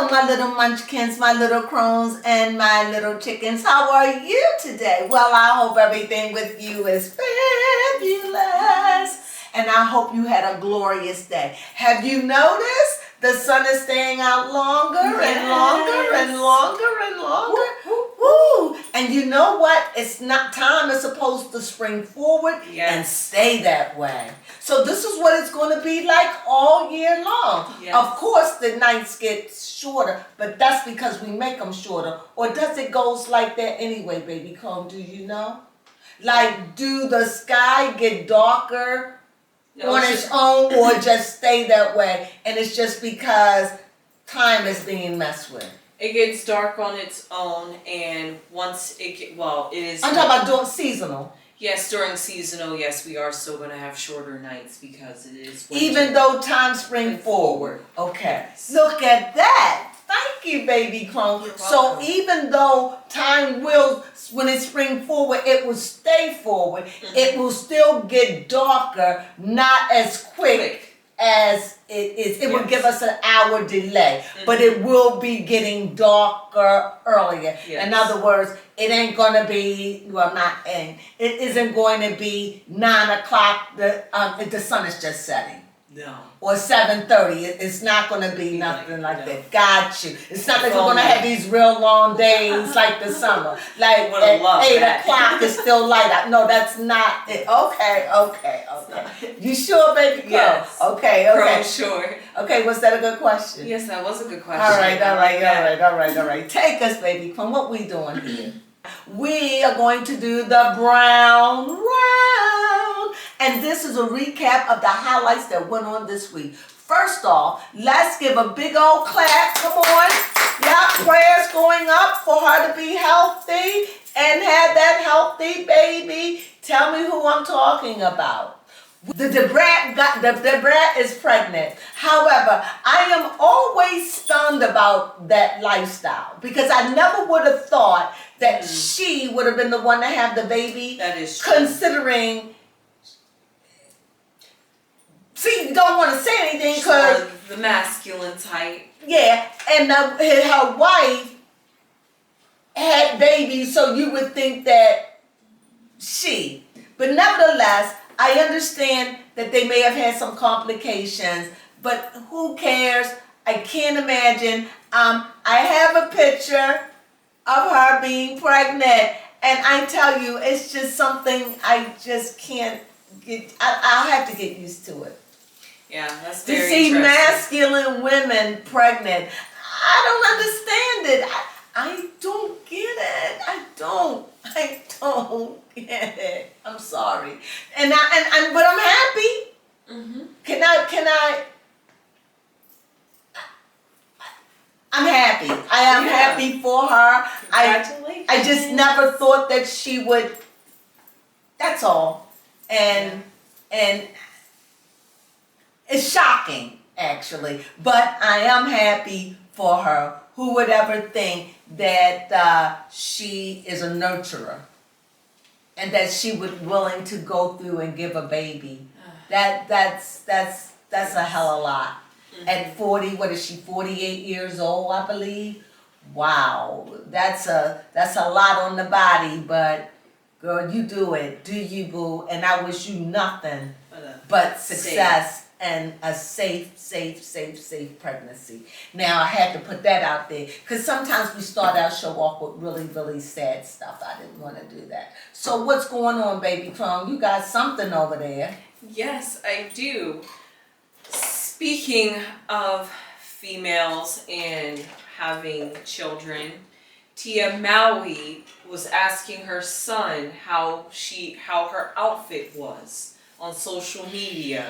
Hello, my little munchkins, my little crones, and my little chickens. How are you today? Well, I hope everything with you is fabulous. And I hope you had a glorious day. Have you noticed the sun is staying out longer and longer and longer and longer? Woo! And you know what? It's not, time is supposed to spring forward and stay that way. So this is what it's going to be like all year long. Yes. Of course, the nights get shorter, but that's because we make them shorter. Or does it goes like that anyway, baby Crone? Do you know? Like, do the sky get darker on its own, or just stay that way? And it's just because time is being messed with. It gets dark on its own, and once it it is. I'm talking about doing seasonal. Yes, during seasonal, yes, we are still going to have shorter nights because it is winter. Even though time spring forward. Okay. Yes. Look at that. Thank you, baby Crone. So even though time will, when it spring forward, it will stay forward. Mm-hmm. It will still get darker, not as quick as it is. It will give us an hour delay, but it will be getting darker earlier. Yes. In other words, it ain't going to be, it isn't going to be 9 o'clock, the sun is just setting. No. Or 7:30. It's not going to be nothing like that. Got you. It's not like we're going to have these real long days like the summer. Like at 8 o'clock it's still light out. No, that's not it. Okay. You sure, baby Crone? Yes. Okay. Crone, sure. Okay, was that a good question? Yes, that was a good question. All right. Take us, baby Crone. What we doing here? We are going to do the brown round. And this is a recap of the highlights that went on this week. First off, let's give a big old clap. Come on. Yeah, prayers going up for her to be healthy and have that healthy baby. Tell me who I'm talking about. The Brat is pregnant. However, I am always stunned about that lifestyle because I never would have thought that she would have been the one to have the baby. That is true. Considering, see, you don't want to say anything because the masculine type. Yeah, and her wife had babies, so you would think that she. But nevertheless, I understand that they may have had some complications, but who cares? I can't imagine. I have a picture of her being pregnant, and I tell you, it's just something I just can't get. I'll have to get used to it. Yeah, that's very to see masculine women pregnant. I don't understand it. I don't get it. I don't get it. I'm sorry. But I'm happy. Mm-hmm. Can I? I'm happy. I am happy for her. Congratulations. I just never thought that she would. That's all. And it's shocking, actually. But I am happy for her. Who would ever think that she is a nurturer and that she would willing to go through and give a baby? That's a hell of a lot. Mm-hmm. At 40, what is she? 48 years old, I believe. Wow, that's a lot on the body. But girl, you do it. Do you, boo? And I wish you nothing but success. And a safe pregnancy. Now, I had to put that out there because sometimes we start our show off with really, really sad stuff. I didn't want to do that. So what's going on, baby Crone? You got something over there. Yes, I do. Speaking of females and having children, Mowery was asking her son how her outfit was on social media.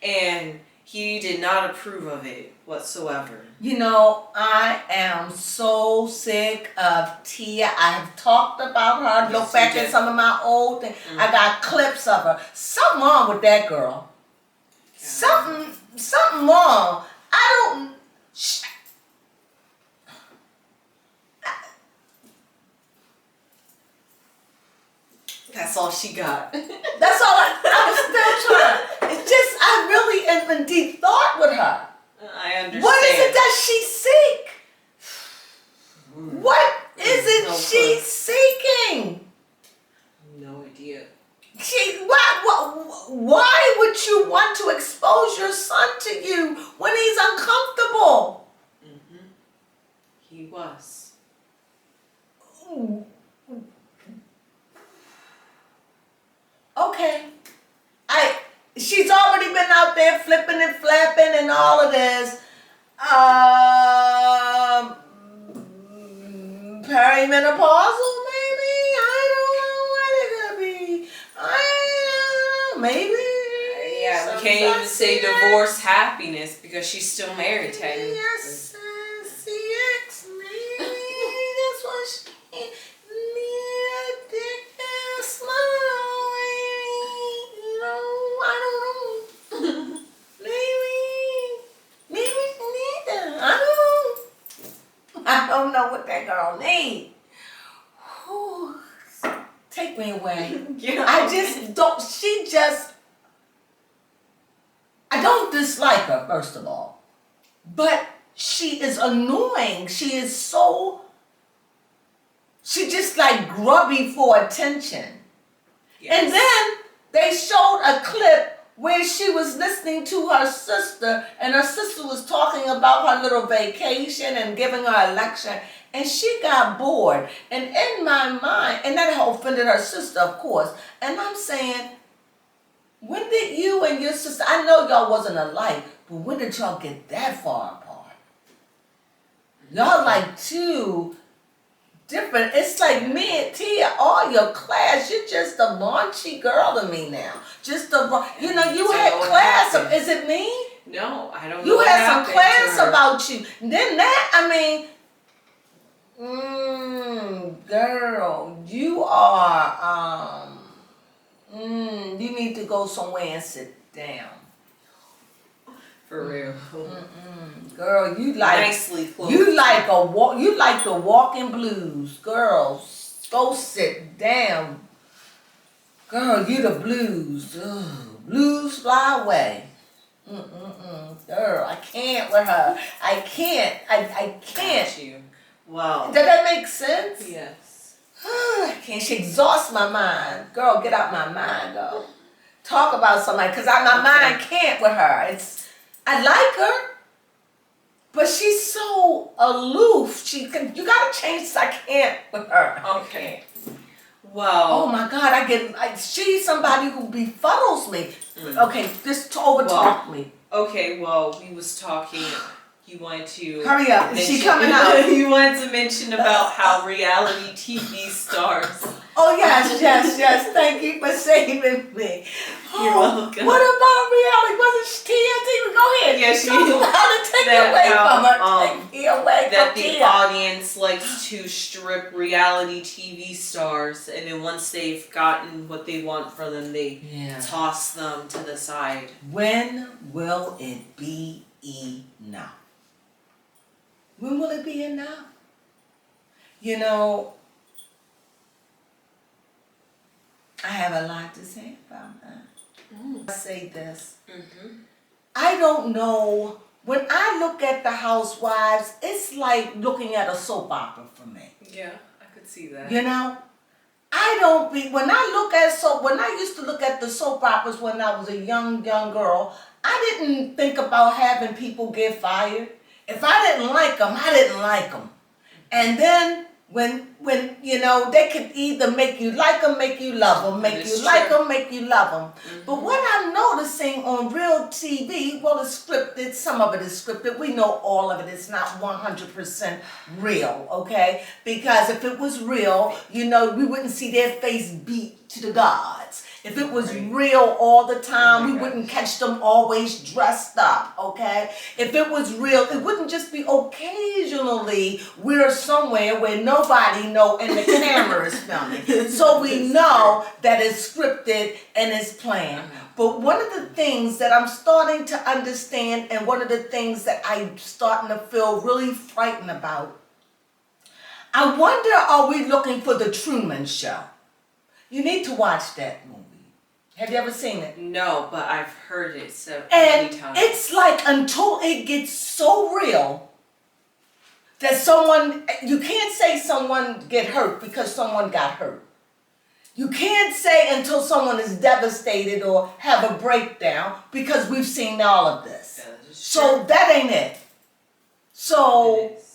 And he did not approve of it whatsoever. You know, I am so sick of Tia. I have talked about her. Look back at some of my old things. Mm-hmm. I got clips of her. Something wrong with that girl. Yeah. Something wrong. That's all she got. That's all I was still trying. It's just, I really am in deep thought with her. I understand. What is it that she's sick? us. Okay. She's already been out there flipping and flapping and all of this. Perimenopausal, maybe? I don't know what it could be. I don't know, maybe. Yeah, we can't even say divorce happiness because she's still married technically. Yes, CX, maybe. That's what she needed. Dick and smile, maybe. You know, I don't know. Maybe she need that. I don't know what that girl needs. Whew. Take me away. Yeah. I don't dislike her, first of all. But she is annoying. She just like grubby for attention. Yes. And then they showed a clip where she was listening to her sister, and her sister was talking about her little vacation and giving her a lecture, and she got bored. And in my mind, and that offended her sister, of course, and I'm saying, when did you and your sister, I know y'all wasn't alike, but when did y'all get that far apart? Y'all like two different. It's like me and Tia, all your class, you're just a raunchy girl to me now. Just a, you know, you had class. Is it me? No, I don't know. You what had some happened class to her. about you. Then that, I mean, girl, you are, you need to go somewhere and sit down. For real. Girl, you like Nicely close. You like the walking blues, girl. Go sit down, girl. You the blues. Ugh. Blues fly away. Girl, I can't with her. I can't. I can't. Got you. Wow. Does that make sense? Yes. I can't. She exhausts my mind. Girl, get out my mind, though. Talk about somebody, because my mind can't with her. I like her, but she's so aloof. You gotta change this. I can't with her. Okay. Well. Oh my God, she's somebody who befuddles me. Okay, just overtalk me. Okay, well, we was talking. You wanted to hurry up. Is she mention- coming out? You wanted to mention about how reality TV stars. Oh yes. Thank you for saving me. You're welcome. What about reality? Wasn't TNT? Go ahead. Yeah, she- Show them how to take that, it away from her. Take it away That from the Tia. audience likes to strip reality TV stars, and then once they've gotten what they want from them, they toss them to the side. When will it be enough? When will it be enough? You know, I have a lot to say about that. I say this. I don't know. When I look at the housewives, it's like looking at a soap opera for me. Yeah, I could see that. You know? when I used to look at the soap operas when I was a young girl, I didn't think about having people get fired. If I didn't like them, I didn't like them. And then when you know, they could either make you like them, make you love them, make you like them, make you love them. But what I'm noticing on real TV, well, it's scripted, some of it is scripted. We know all of it is not 100% real, okay? Because if it was real, you know, we wouldn't see their face beat to the gods. If it was real all the time, we wouldn't catch them always dressed up, okay? If it was real, it wouldn't just be occasionally we're somewhere where nobody know and the camera is filming. So we know that it's scripted and it's planned. But one of the things that I'm starting to understand, and one of the things that I'm starting to feel really frightened about, I wonder, are we looking for the Truman Show? You need to watch that movie. Have you ever seen it? No, but I've heard it so And many times. it's like until it gets so real that you can't say someone get hurt because someone got hurt. You can't say until someone is devastated or have a breakdown because we've seen all of this. That is So true. that ain't it. So It is.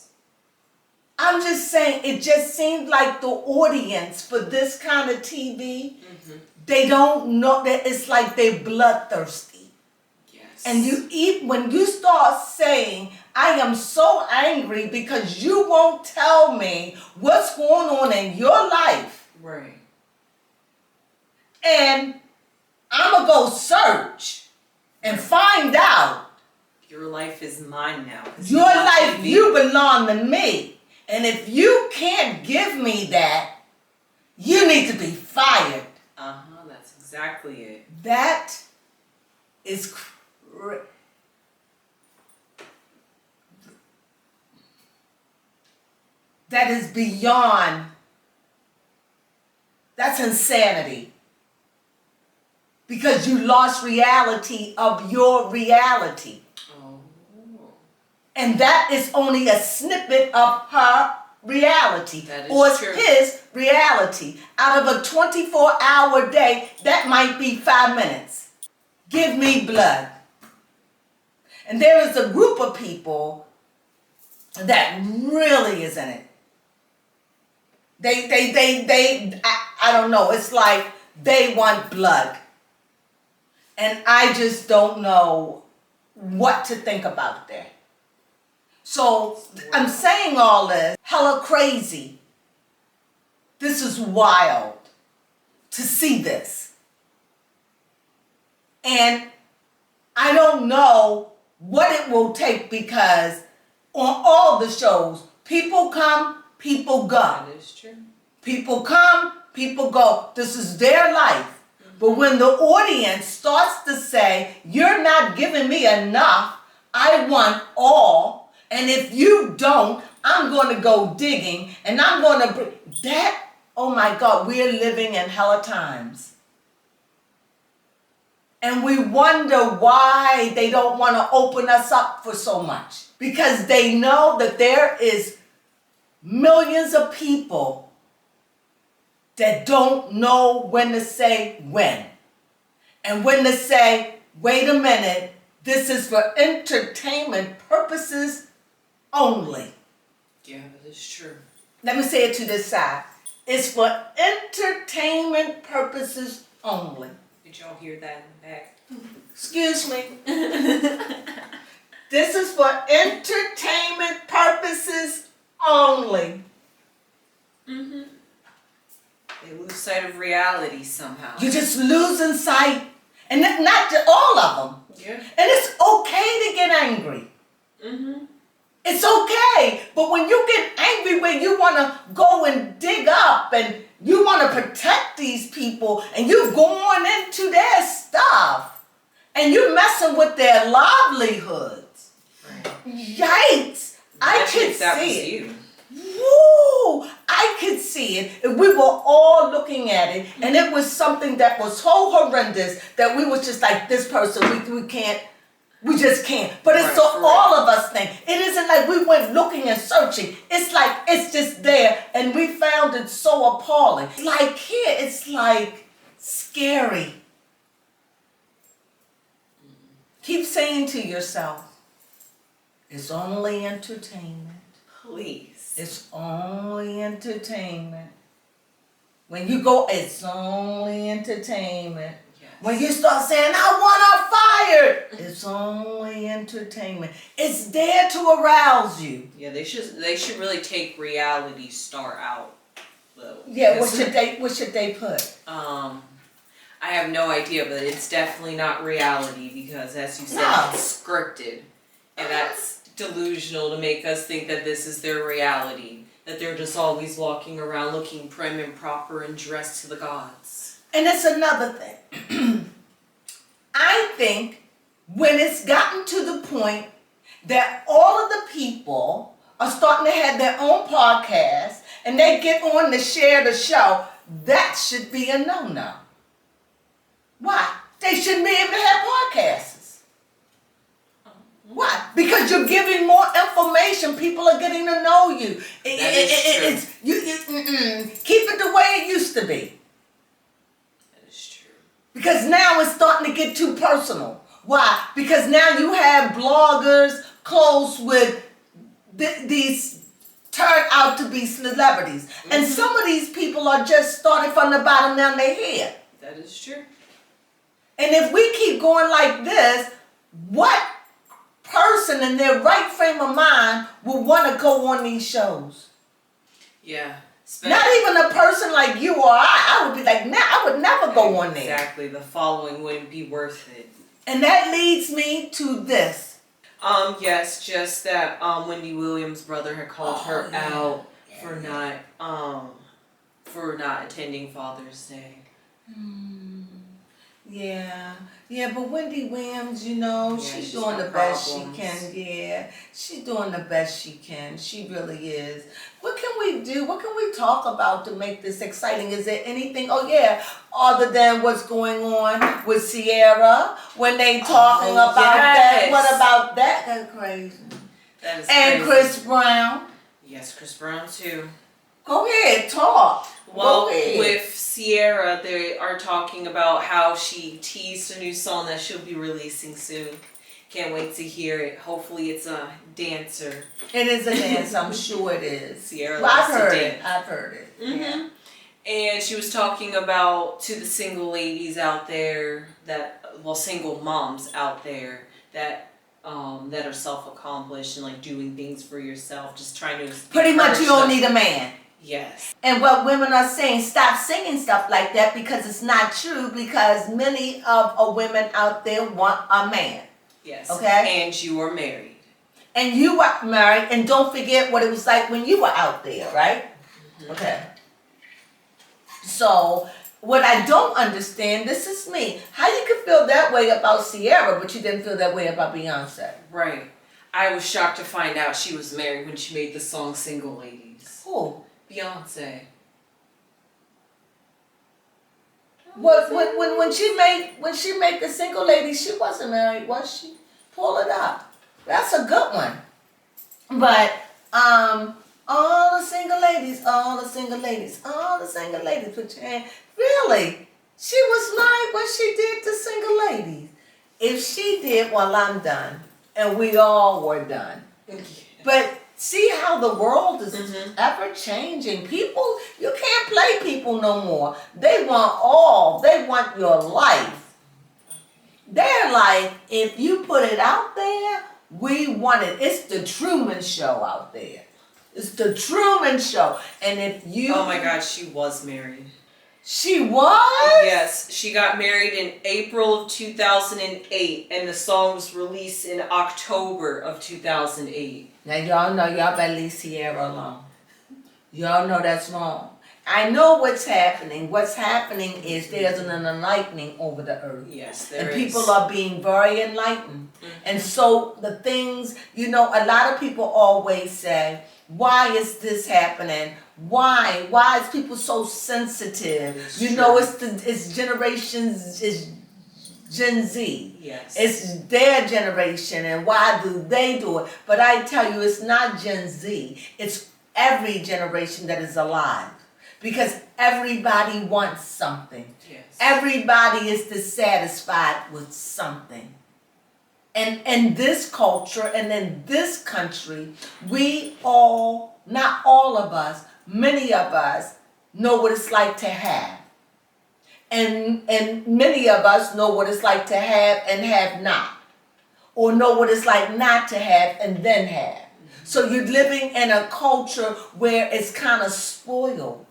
I I'm just saying, it just seems like the audience for this kind of TV, they don't know that it's like they're bloodthirsty. Yes. And when you start saying, I am so angry because you won't tell me what's going on in your life. Right. And I'm going to go search and find out. Your life is mine now. Your life, you belong to me. And if you can't give me that, you need to be fired. That's exactly it. That is that is beyond, that's insanity. Because you lost reality of your reality. And that is only a snippet of her reality. That is or true. His reality. Out of a 24-hour day, that might be 5 minutes. Give me blood. And there is a group of people that really is in it. I don't know, it's like they want blood. And I just don't know what to think about that. So I'm saying all this, hella crazy. This is wild to see this. And I don't know what it will take because on all the shows, people come, people go. That is true. People come, people go. This is their life. But when the audience starts to say, you're not giving me enough, I want all. And if you don't, I'm going to go digging and I'm going to bring that. Oh my God, we're living in hella times. And we wonder why they don't want to open us up for so much. Because they know that there is millions of people that don't know when to say when. And when to say, wait a minute, this is for entertainment purposes only. Yeah, that is true. Let me say it to this side. It's for entertainment purposes only. Did y'all hear that in the back? Excuse me. This is for entertainment purposes only. They lose sight of reality somehow. You're just losing sight. And not all of them. Yeah. And it's okay to get angry. It's okay. But when you get angry where you want to go and dig up and you want to protect these people and you're going into their stuff and you're messing with their livelihoods. Right. Yikes. I could see it. You. Woo! I could see it. And we were all looking at it and it was something that was so horrendous that we was just like, this person, we can't. We just can't. But it's so all of us thing. It isn't like we went looking and searching. It's like it's just there and we found it so appalling. Like here, it's like scary. Keep saying to yourself, it's only entertainment. Please. It's only entertainment. When you go, it's only entertainment. When you start saying, I want her fired, it's only entertainment. It's there to arouse you. Yeah, they should really take reality star out though. Yeah, what should they put? I have no idea, but it's definitely not reality because as you said, it's scripted. And that's delusional to make us think that this is their reality. That they're just always walking around looking prim and proper and dressed to the gods. And it's another thing. I think when it's gotten to the point that all of the people are starting to have their own podcast and they get on to share the show, that should be a no-no. Why? They shouldn't be able to have podcasts. Why? Because you're giving more information. People are getting to know you. Keep it the way it used to be. Because now it's starting to get too personal. Why? Because now you have bloggers close with these turn out to be celebrities. And some of these people are just starting from the bottom down their head. That is true. And if we keep going like this, what person in their right frame of mind will want to go on these shows? Yeah. Not even a person like you or I would be like, nah, I would never go on there. Exactly. The following wouldn't be worth it. And that leads me to this. Yes, just that Wendy Williams' brother had called her out for not attending Father's Day. Yeah, but Wendy Williams, she's doing the best she can. Yeah, she's doing the best she can. She really is. What can we do? What can we talk about to make this exciting? Is there anything? Oh yeah, other than what's going on with Ciara when they talking about that? What about that? That's crazy. That is and crazy. Chris Brown. Yes, Chris Brown too. Go ahead, talk. Well, with Ciara, they are talking about how she teased a new song that she'll be releasing soon. Can't wait to hear it. Hopefully it's a dancer. It is a dance, I'm sure it is. Ciara well, loves I've heard to it. dance. I've heard it. Mm-hmm. Yeah. And she was talking about to the single ladies out there single moms out there that are self-accomplished and like doing things for yourself, just trying to pretty much you don't need a man. Yes. And what women are saying, stop singing stuff like that because it's not true, because many of women out there want a man. Yes. Okay? And you are married. And you were married, and don't forget what it was like when you were out there, right? Mm-hmm. Okay. So, what I don't understand, this is me, how you could feel that way about Ciara, but you didn't feel that way about Beyonce. Right. I was shocked to find out she was married when she made the song Single Ladies. Who? Beyonce. When she made the Single Ladies, she wasn't married, was she? Pull it up. That's a good one. But all the single ladies, put your hand. Really? She was married when she did the Single Ladies. If she did, well, I'm done. And we all were done. But see how the world is ever changing. People, you can't play people no more. They want your life. They're like, if you put it out there, we want it. It's the Truman Show out there. It's the Truman Show. And if you... Oh my God, she was married. She was? Yes, she got married in April of 2008, and the song was released in October of 2008. Now y'all know y'all better leave Ciara alone. Y'all know that's wrong. I know what's happening. What's happening is there's an enlightening over the earth. Yes, there and is. people are being very enlightened. And so the things, a lot of people always say, why is this happening? Why? Why is people so sensitive? It's generations, it's Gen Z. Yes. It's their generation, and why do they do it? But I tell you, it's not Gen Z. It's every generation that is alive. Because everybody wants something. Yes. Everybody is dissatisfied with something. And in this culture and in this country, not all of us, many of us know what it's like to have. And many of us know what it's like to have and have not. Or know what it's like not to have and then have. So you're living in a culture where it's kind of spoiled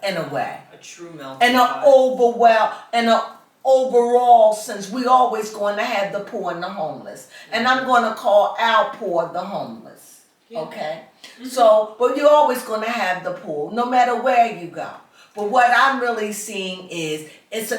in a way. A true melting pot. And an overall sense, we always going to have the poor and the homeless. And I'm going to call our poor the homeless. Okay? So, but you're always going to have the poor, no matter where you go. But what I'm really seeing is it's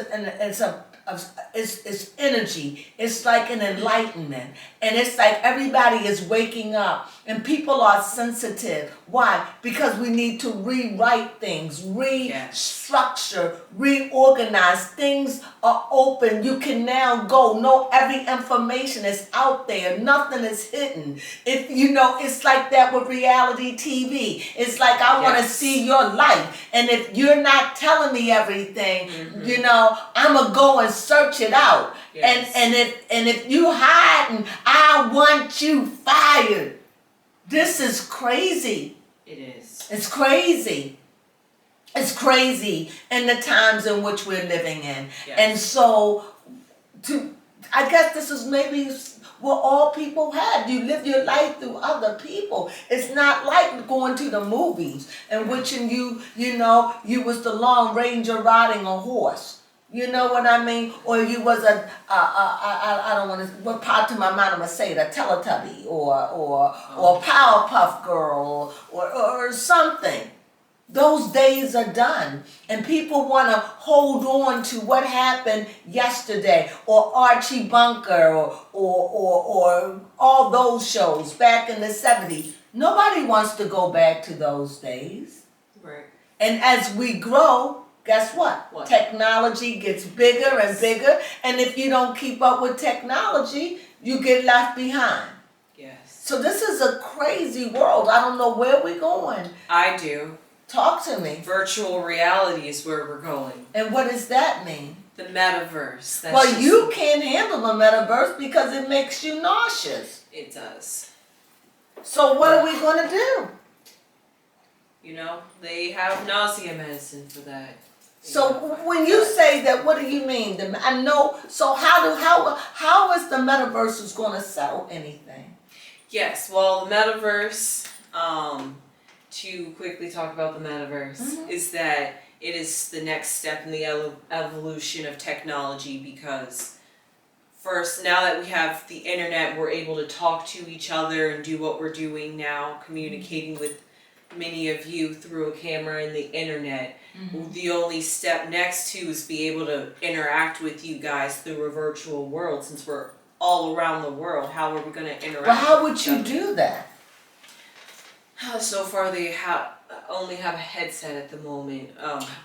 energy. It's like an enlightenment. And it's like everybody is waking up and people are sensitive. Why? Because we need to rewrite things, restructure, reorganize. Things are open. You can now go. No, every information is out there. Nothing is hidden. It's like that with reality TV. It's like I want to see your life. And if you're not telling me everything, I'm going to go and search it out. Yes. And if you hiding, I want you fired. This is crazy. It is. It's crazy. It's crazy in the times in which we're living in. Yes. And so, I guess this is maybe what all people have. You live your life through other people. It's not like going to the movies in which you was the Lone Ranger riding a horse. You know what I mean? Or you was I don't want to, what part to my mind I'm going to say it, a Teletubby or Powerpuff Girl or something. Those days are done. And people want to hold on to what happened yesterday or Archie Bunker or all those shows back in the 70s. Nobody wants to go back to those days. Right. And as we grow, guess what? Technology gets bigger and bigger. And if you don't keep up with technology, you get left behind. Yes. So this is a crazy world. I don't know where we're going. I do. Talk to me. Virtual reality is where we're going. And what does that mean? The metaverse. Well, you can't handle the metaverse because it makes you nauseous. It does. So what are we going to do? You know, they have nausea medicine for that. So when you say that, what do you mean? I know. So how is the metaverse is going to settle anything? Yes. Well, the metaverse. To quickly talk about the metaverse, is that it is the next step in the evolution of technology, because first, now that we have the internet, we're able to talk to each other and do what we're doing now, communicating with many of you through a camera and the internet. The only step next to is be able to interact with you guys through a virtual world. Since we're all around the world, how are we going to interact? Well, how would you do that? So far, they only have a headset at the moment.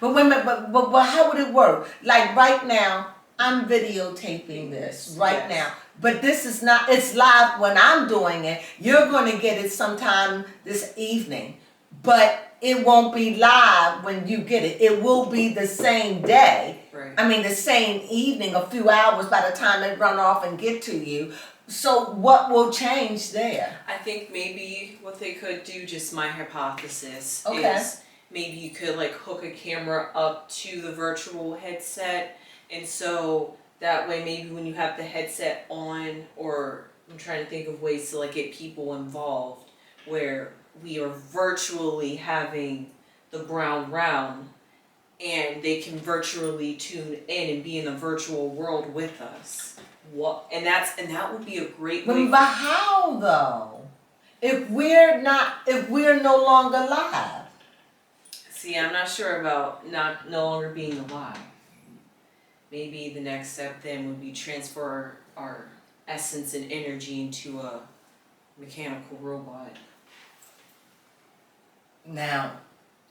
But wait a minute, but how would it work? Like right now, I'm videotaping this right now. But this is not, it's live when I'm doing it. You're going to get it sometime this evening. But it won't be live when you get it. It will be the same day. Right. I mean, the same evening, a few hours by the time they run off and get to you. So what will change there? I think maybe what they could do, just my hypothesis, Okay. is maybe you could like hook a camera up to the virtual headset, and so that way maybe when you have the headset on, or I'm trying to think of ways to like get people involved, where we are virtually having the brown round and they can virtually tune in and be in the virtual world with us. And that would be a great way. But how though? If we're no longer live. See, I'm not sure about no longer being alive. Maybe the next step then would be transfer our essence and energy into a mechanical robot. Now.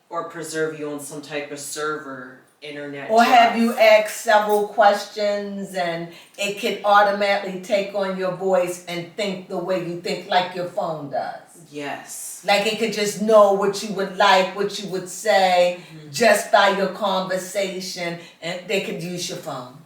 Or preserve you on some type of server. Internet. Or drive. have you asked several questions and it can automatically take on your voice and think the way you think, like your phone does? Yes. Like it could just know what you would like, what you would say, just by your conversation, and they could use your phone.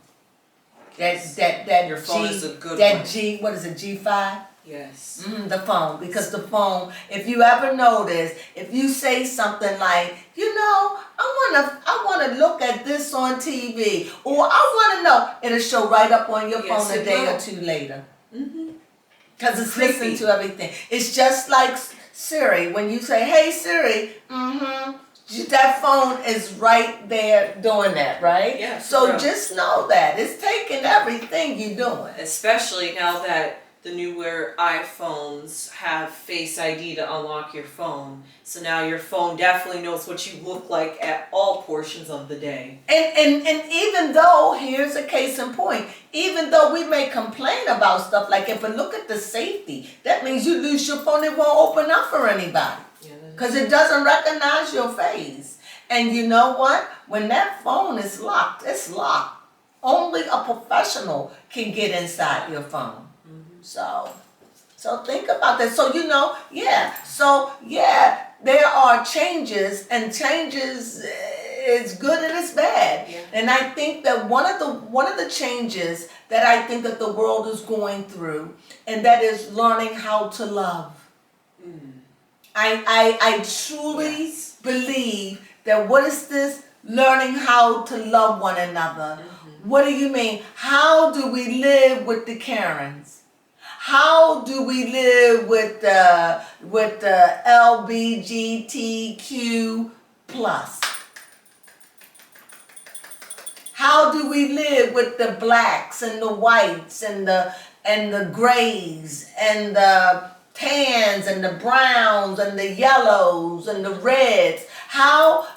That your phone is a good that one. what is it, G5? Yes. The phone, because the phone, if you ever notice, if you say something like, I want to look at this on TV, or I want to know, it'll show right up on your phone a day or two later. Because it's listening to everything. It's just like Siri. When you say, hey Siri, that phone is right there doing that, right? Yeah. So just know that. It's taking everything you're doing. Especially now that the newer iPhones have Face ID to unlock your phone. So now your phone definitely knows what you look like at all portions of the day. And even though, here's a case in point, even though we may complain about stuff like it, but look at the safety. That means you lose your phone, it won't open up for anybody. Because it doesn't recognize your face. And you know what? When that phone is locked, it's locked. Only a professional can get inside your phone. So think about that. So there are changes, and changes is good and it's bad. Yeah. And I think that one of the changes that I think that the world is going through, and that is learning how to love. I truly believe that what is this? Learning how to love one another. What do you mean? How do we live with the Karens? How do we live with the LBGTQ plus? How do we live with the blacks and the whites and the grays and the tans and the browns and the yellows and the reds? How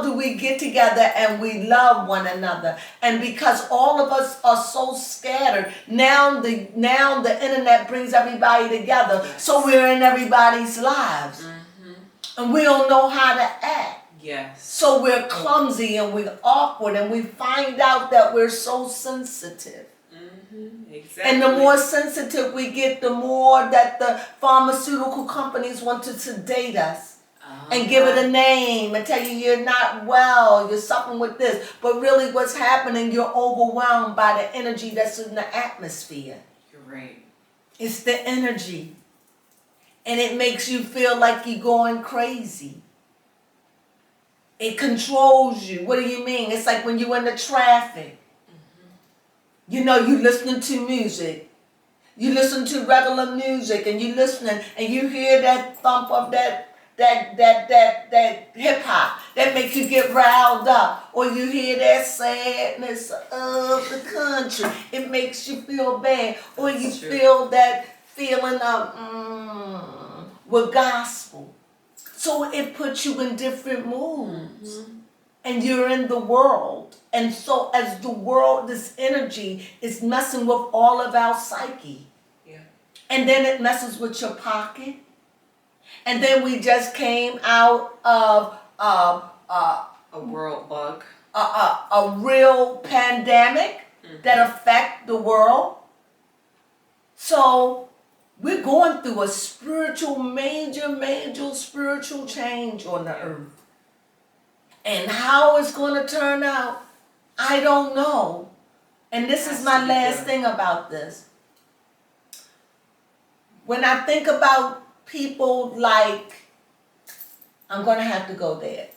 do we get together and we love one another? And because all of us are so scattered, now the internet brings everybody together, so we're in everybody's lives. And we don't know how to act. Yes. So we're clumsy and we're awkward and we find out that we're so sensitive. Exactly. And the more sensitive we get, the more that the pharmaceutical companies want to sedate us and give it a name and tell you you're not well, you're suffering with this. But really what's happening, you're overwhelmed by the energy that's in the atmosphere. You're right. It's the energy. And it makes you feel like you're going crazy. It controls you. What do you mean? It's like when you're in the traffic. You know, you listening to music. You listen to regular music and you listening and you hear that thump of that hip hop that makes you get riled up. Or you hear that sadness of the country. It makes you feel bad. Or you feel that feeling of with gospel. So it puts you in different moods. And you're in the world. And so as the world, this energy is messing with all of our psyche. And then it messes with your pocket. And then we just came out of a world bug. A real pandemic that affect the world. So we're going through a major spiritual change on the earth. And how it's going to turn out, I don't know. And this is my last thing about this. When I think about people like, I'm going to have to go there,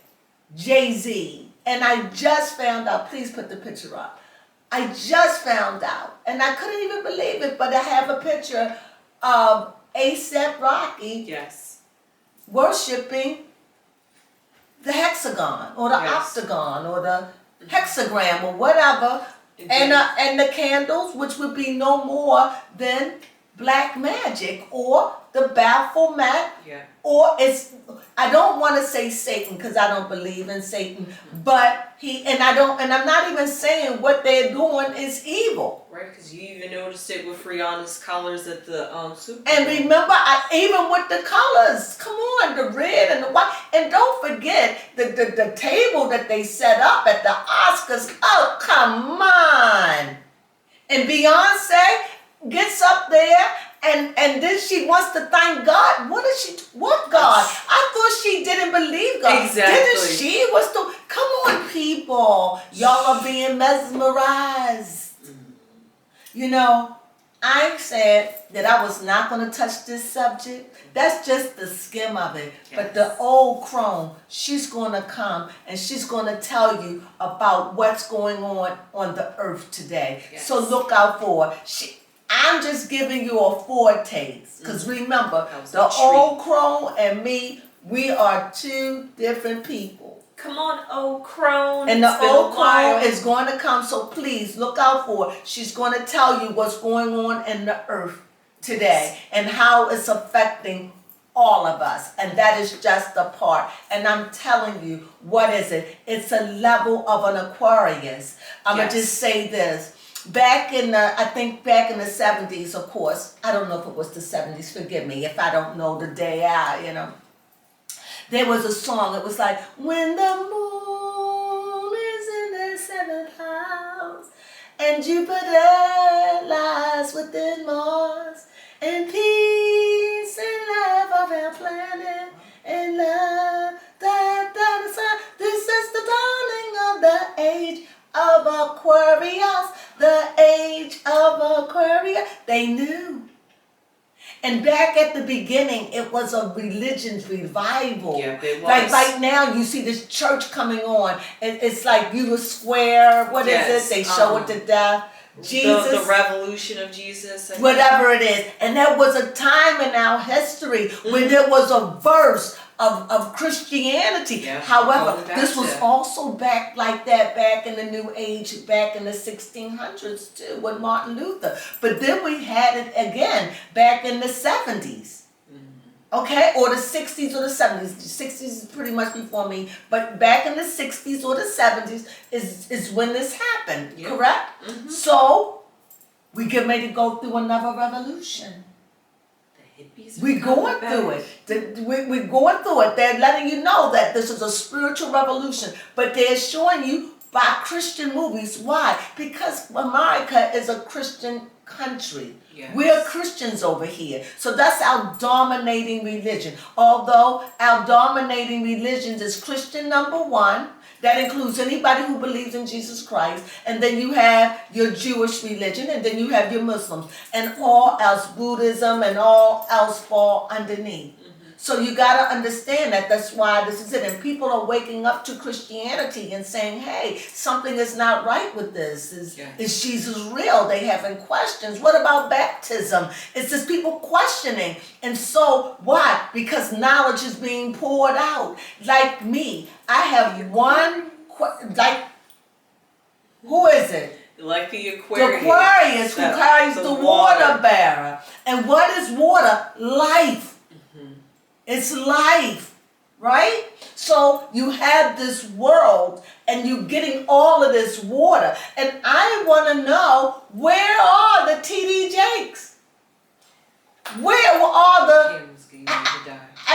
Jay-Z. And I just found out, please put the picture up. I just found out, and I couldn't even believe it, but I have a picture of A$AP Rocky worshiping the hexagon or the octagon or the hexagram or whatever, and the candles, which would be no more than black magic or the Baphomet, or it's, I don't want to say Satan because I don't believe in Satan, but I'm not even saying what they're doing is evil. Right, because you even noticed it with Rihanna's colors at the Super Bowl. And remember, even with the colors, come on, the red and the white, and don't forget the table that they set up at the Oscars. Oh, come on! And Beyonce gets up there and then she wants to thank God. What God? I thought she didn't believe God. Exactly. Didn't she? Come on, people. Y'all are being mesmerized. You know, I said that I was not going to touch this subject. That's just the skim of it. But the old crone, she's going to come and she's going to tell you about what's going on the earth today. So look out for her. I'm just giving you a foretaste. Because remember, the old crone and me, we are two different people. Come on, old crone. And the old crone is going to come, so please look out for her. She's going to tell you what's going on in the earth today and how it's affecting all of us. And that is just a part. And I'm telling you, what is it? It's a level of an Aquarius. I'm going to just say this. Back in the 70s, of course, I don't know if it was the 70s, forgive me if I don't know the day out, you know. There was a song, it was like, when the moon is in the 7th house, and Jupiter lies within Mars, and peace and love of our planet, and love, this is the dawning of the age of Aquarius, the age of Aquarius. They knew. And And back at the beginning, it was a religious revival. Yeah, it was. Like right now, you see this church coming on. It's like you a square. What is it? They show it to death. Jesus, the revolution of Jesus, whatever it is. And there was a time in our history when there was a verse of Christianity. Yeah, however, this was also back like that back in the New Age, back in the 1600s too, with Martin Luther. But then we had it again back in the 70s. Okay, or the 60s or the 70s. The 60s is pretty much before me, but back in the 60s or the 70s is when this happened, correct? So, we get ready to go through another revolution. The hippies We're going through it. We're going through it. They're letting you know that this is a spiritual revolution, but they're showing you by Christian movies. Why? Because America is a Christian country. Yes. We're Christians over here. So that's our dominating religion. Although our dominating religion is Christian number one, that includes anybody who believes in Jesus Christ. And then you have your Jewish religion, and then you have your Muslims. And all else, Buddhism and all else fall underneath. So you got to understand that that's why this is it. And people are waking up to Christianity and saying, hey, something is not right with this. Is Jesus real? They having questions. What about baptism? It's just people questioning. And so why? Because knowledge is being poured out. Like me, I have one, who is it? Like the Aquarius. The Aquarius who carries the water bearer. And what is water? Life. It's life, right? So you have this world and you're getting all of this water. And I want to know, where are the TD Jakes? Where are the...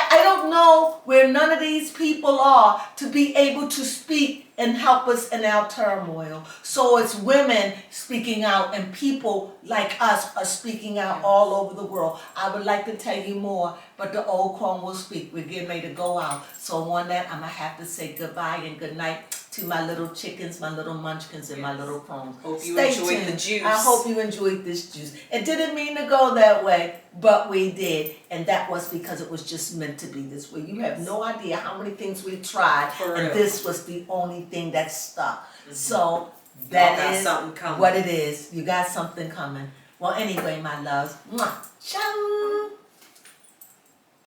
I don't know where none of these people are to be able to speak and help us in our turmoil. So it's women speaking out and people like us are speaking out all over the world. I would like to tell you more, but the old Crone will speak. We're getting ready to go out. So on that, I'm going to have to say goodbye and good night to my little chickens, my little munchkins, and my little crones. Hope you enjoyed the juice. I hope you enjoyed this juice. It didn't mean to go that way, but we did. And that was because it was just meant to be this way. You have no idea how many things we tried, and this was the only thing that stuck. So that is what it is. You got something coming. Well, anyway, my loves. Ciao.